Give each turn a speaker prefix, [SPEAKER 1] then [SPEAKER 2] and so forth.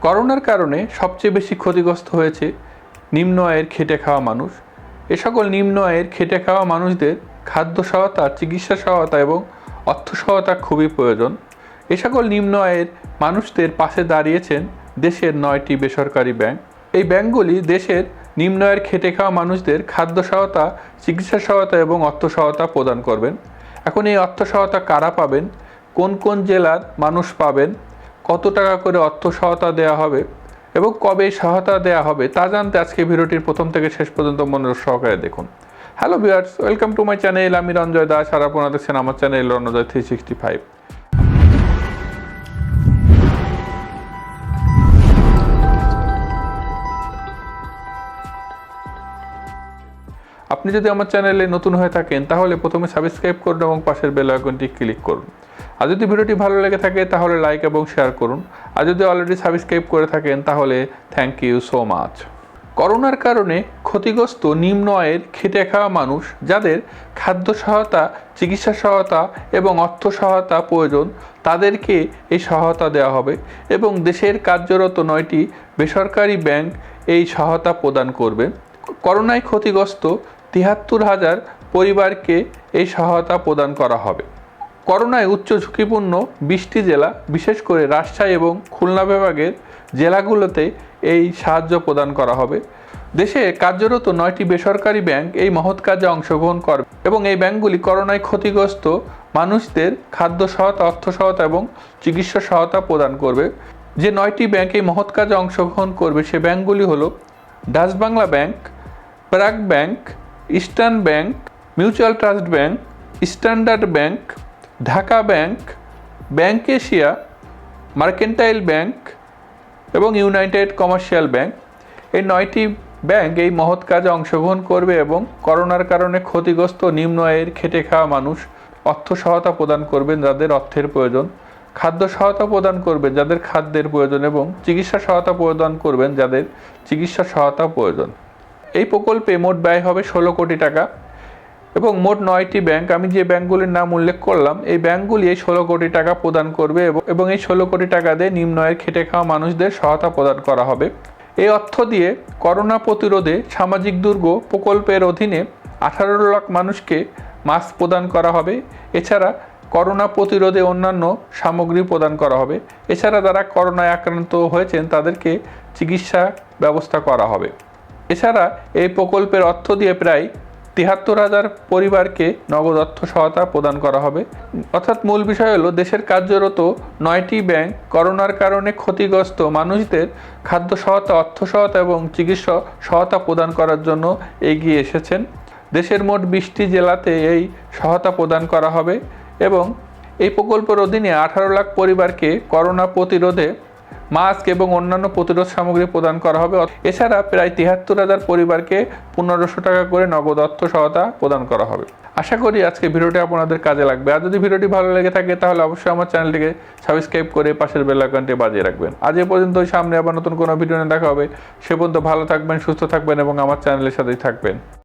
[SPEAKER 1] করোনার কারণে সবচেয়ে বেশি ক্ষতিগ্রস্ত হয়েছে নিম্ন আয়ের খেটে খাওয়া মানুষ। এ সকল নিম্ন আয়ের খেটে খাওয়া মানুষদের খাদ্য সহায়তা, চিকিৎসা সহায়তা এবং অর্থ সহায়তা খুবই প্রয়োজন। এ সকল নিম্ন আয়ের মানুষদের পাশে দাঁড়িয়েছেন দেশের 9টি বেসরকারি ব্যাংক। এই ব্যাংকগুলি দেশের নিম্ন আয়ের খেটে খাওয়া মানুষদের খাদ্য সহায়তা, চিকিৎসা সহায়তা এবং অর্থ সহায়তা প্রদান করবেন। এখন এই অর্থ সহায়তা কারা পাবেন, কোন কোন জেলার মানুষ পাবেন, কত টাকা করে অর্থ সহায়তা দেওয়া হবে এবং কবে সহায়তা দেওয়া হবে তা জানতে আজকে ভিডিওটির প্রথম থেকে শেষ পর্যন্ত মনোযোগ সহকারে দেখুন। Hello viewers, welcome to my channel. আমি রঞ্জয় দাস আর আপনারা দেখছেন আমার চ্যানেল রঞ্জয় 365। আপনি যদি আমার চ্যানেলে নতুন হয়ে থাকেন তাহলে প্রথমে সাবস্ক্রাইব করুন এবং পাশের বেল আইকনটি ক্লিক করুন। আর যদি ভিডিওটি ভালো লেগে থাকে তাহলে লাইক এবং শেয়ার করুন। আর যদি অলরেডি সাবস্ক্রাইব করে থাকেন তাহলে থ্যাংক ইউ সো মাচ। করোনার কারণে ক্ষতিগ্রস্ত নিম্ন আয়ের খেটে খাওয়া মানুষ যাদের খাদ্য সহায়তা, চিকিৎসা সহায়তা এবং অর্থ সহায়তা প্রয়োজন তাদেরকে এই সহায়তা দেওয়া হবে এবং দেশের কার্যরত 9টি বেসরকারি ব্যাংক এই সহায়তা প্রদান করবে। করোনায় ক্ষতিগ্রস্ত ৭৩,০০০ পরিবারকে এই সহায়তা প্রদান করা হবে। করোনায় উচ্চ ঝুঁকিপূর্ণ 20টি জেলা, বিশেষ করে রাজশাহী এবং খুলনা বিভাগের জেলাগুলোতে এই সাহায্য প্রদান করা হবে। দেশে কার্যরত 9টি বেসরকারি ব্যাংক এই মহৎ কাজে অংশগ্রহণ করবে এবং এই ব্যাংকগুলি করোনায় ক্ষতিগ্রস্ত মানুষদের খাদ্য সহায়তা, অর্থ সহায়তা এবং চিকিৎসা সহায়তা প্রদান করবে। যে 9টি ব্যাংক এই মহৎ কাজে অংশগ্রহণ করবে সে ব্যাংকগুলি হলো ডাচ বাংলা ব্যাংক, প্রাক bank, eastern bank, mutual trust bank, standard bank, Dhaka bank, bank Asia, mercantile bank এবং ইউনাইটেড কমার্শিয়াল ব্যাংক। এই 9টি ব্যাংক এই মহৎ কাজে অংশগ্রহণ করবে এবং করোনার কারণে ক্ষতিগ্রস্ত নিম্ন আয়ের খেটে খাওয়া মানুষ অর্থ সহায়তা প্রদান করবেন যাদের অর্থের প্রয়োজন, খাদ্য সহায়তা প্রদান করবেন যাদের খাদ্যের প্রয়োজন এবং চিকিৎসা সহায়তা প্রদান করবেন যাদের চিকিৎসা সহায়তা প্রয়োজন। এই প্রকল্পে মোট ব্যয় হবে 16 কোটি টাকা এবং মোট 9টি ব্যাংক, আমি যে ব্যাংকগুলির নাম উল্লেখ করলাম এই ব্যাংকগুলি এই 16 কোটি টাকা প্রদান করবে এবং এই 16 কোটি টাকা দিয়ে নিম্ন আয়ের খেটে খাওয়া মানুষদের সহায়তা প্রদান করা হবে। এই অর্থ দিয়ে করোনা প্রতিরোধে সামাজিক দুর্গ প্রকল্পের অধীনে 18 লাখ মানুষকে মাস্ক প্রদান করা হবে। এছাড়া করোনা প্রতিরোধে অন্যান্য সামগ্রী প্রদান করা হবে। এছাড়া যারা করোনায় আক্রান্ত হয়েছেন তাদেরকে চিকিৎসা ব্যবস্থা করা হবে। এছাড়া এই প্রকল্পের অর্থ দিয়ে প্রায় ৭৩,০০০ পরিবারকে নগদ অর্থ সহায়তা প্রদান করা হবে। অর্থাৎ মূল বিষয় হলো দেশের কার্যরত 9টি ব্যাংক করোনার কারণে ক্ষতিগ্রস্ত মানুষদের খাদ্য সহায়তা, অর্থ সহায়তা এবং চিকিৎসা সহায়তা প্রদান করার জন্য এগিয়ে এসেছেন। দেশের মোট 20টি জেলাতে এই সহায়তা প্রদান করা হবে এবং এই প্রকল্পের অধীনে 18 লাখ পরিবারকে করোনা প্রতিরোধে মাস্ক এবং অন্যান্য প্রতিরোধ সামগ্রী প্রদান করা হবে। এছাড়া প্রায় ৭৩,০০০ পরিবারকে ১৫০০ টাকা করে নগদ অর্থ সহায়তা প্রদান করা হবে। আশা করি আজকে ভিডিওটি আপনাদের কাজে লাগবে। আর যদি ভিডিওটি ভালো লেগে থাকে তাহলে অবশ্যই আমার চ্যানেলটিকে সাবস্ক্রাইব করে পাশের বেল আইকনটি বাজিয়ে রাখবেন। আজ এ পর্যন্ত, সামনে আবার নতুন কোনো ভিডিও নিয়ে দেখা হবে। সে পর্যন্ত ভালো থাকবেন, সুস্থ থাকবেন এবং আমার চ্যানেলের সাথেই থাকবেন।